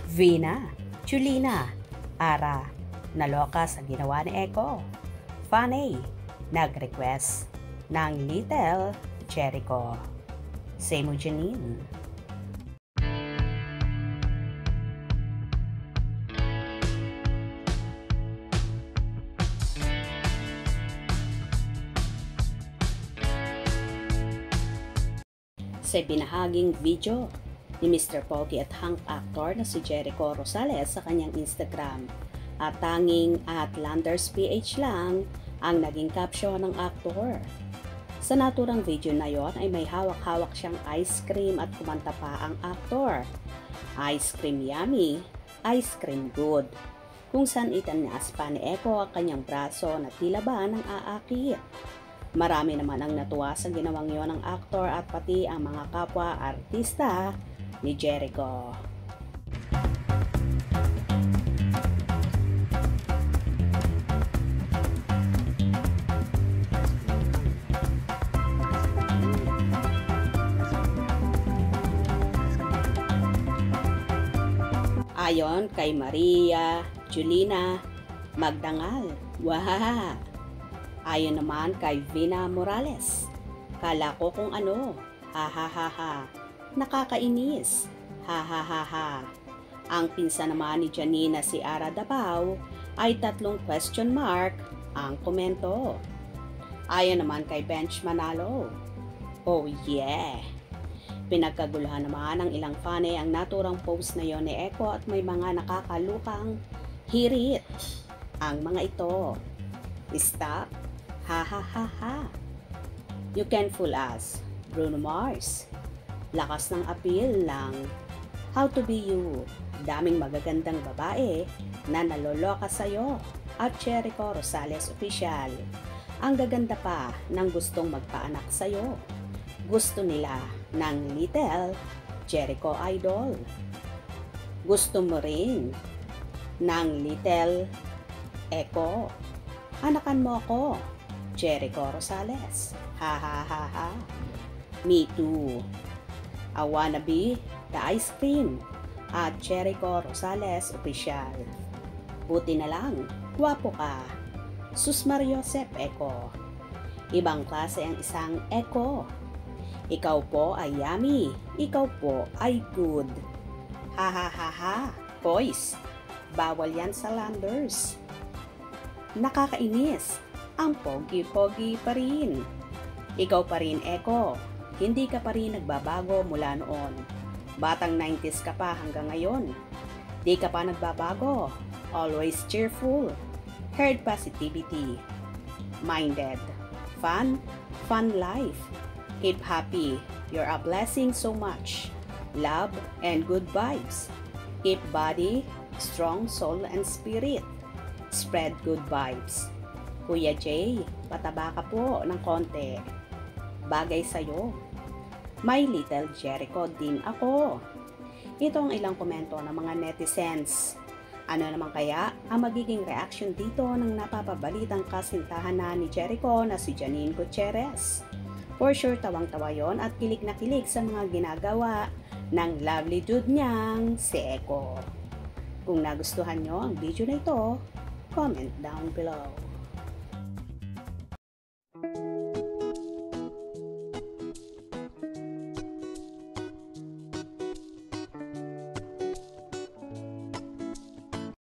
Vina, Julina, Ara, naloka sa ginawa ni Echo. Fanny, nag-request ng Little Jericho. Same with Janine. Sa binahaging video ni Mr. Pogi at hunk actor na si Jericho Rosales sa kanyang Instagram at tanging at LandersPH lang ang naging caption ng aktor. Sa naturang video na yon ay may hawak-hawak siyang ice cream at kumanta pa ang aktor. Ice cream yummy, ice cream good. Kung saan itanyas pa ni Echo ang kanyang braso na tila ba ng aakit. Marami naman ang natuwa sa ginawang yon ng aktor at pati ang mga kapwa artista ni Jericho. Ayon kay Maria Julina Magdangal, wahaha. Ayon naman kay Vina Morales, kala ko kung ano, ha. Nakakainis, ha. Ang pinsan naman ni Janine na si Ara Dabao ay 3 question mark ang komento. Ayon naman kay Bench Manalo, oh yeah. Pinagkaguluhan naman ng ilang fanay ang naturang post na yon ni Echo at may mga nakakalukang hirit ang mga ito. Stop. Ha. You can fool us, Bruno Mars. Lakas ng appeal lang. How to be you. Daming magagandang babae na naloloka sa'yo. At Jericho Rosales Official. Ang gaganda pa ng gustong magpaanak sa'yo. Gusto nila ng Little Jericho Idol. Gusto mo rin ng Little Echo. Anakan mo ako, Jericho Rosales. Ha. Me too. I wanna be the ice cream at Jericho Rosales Official. Buti na lang, guwapo ka. Sus Mariosep Echo. Ibang klase ang isang Echo. Ikaw po ay yummy. Ikaw po ay good. Ha. Boys, bawal yan sa Landers. Nakakainis. Ang pogi-pogi pa rin. Ikaw pa rin, Echo. Hindi ka pa rin nagbabago mula noon. Batang 90s ka pa hanggang ngayon. Di ka pa nagbabago. Always cheerful. Herd positivity. Minded. Fun life. Keep happy. You're a blessing so much. Love and good vibes. Keep body, strong soul and spirit. Spread good vibes. Kuya Jay, pataba ka po ng konti. Bagay sa'yo. My Little Jericho din ako. Ito ang ilang komento ng mga netizens. Ano naman kaya ang magiging reaction dito ng napapabalitang kasintahan na ni Jericho na si Janine Gutierrez? For sure, tawang-tawa yon at kilig na kilig sa mga ginagawa ng lovely dude niyang si Echo. Kung nagustuhan nyo ang video na ito, comment down below.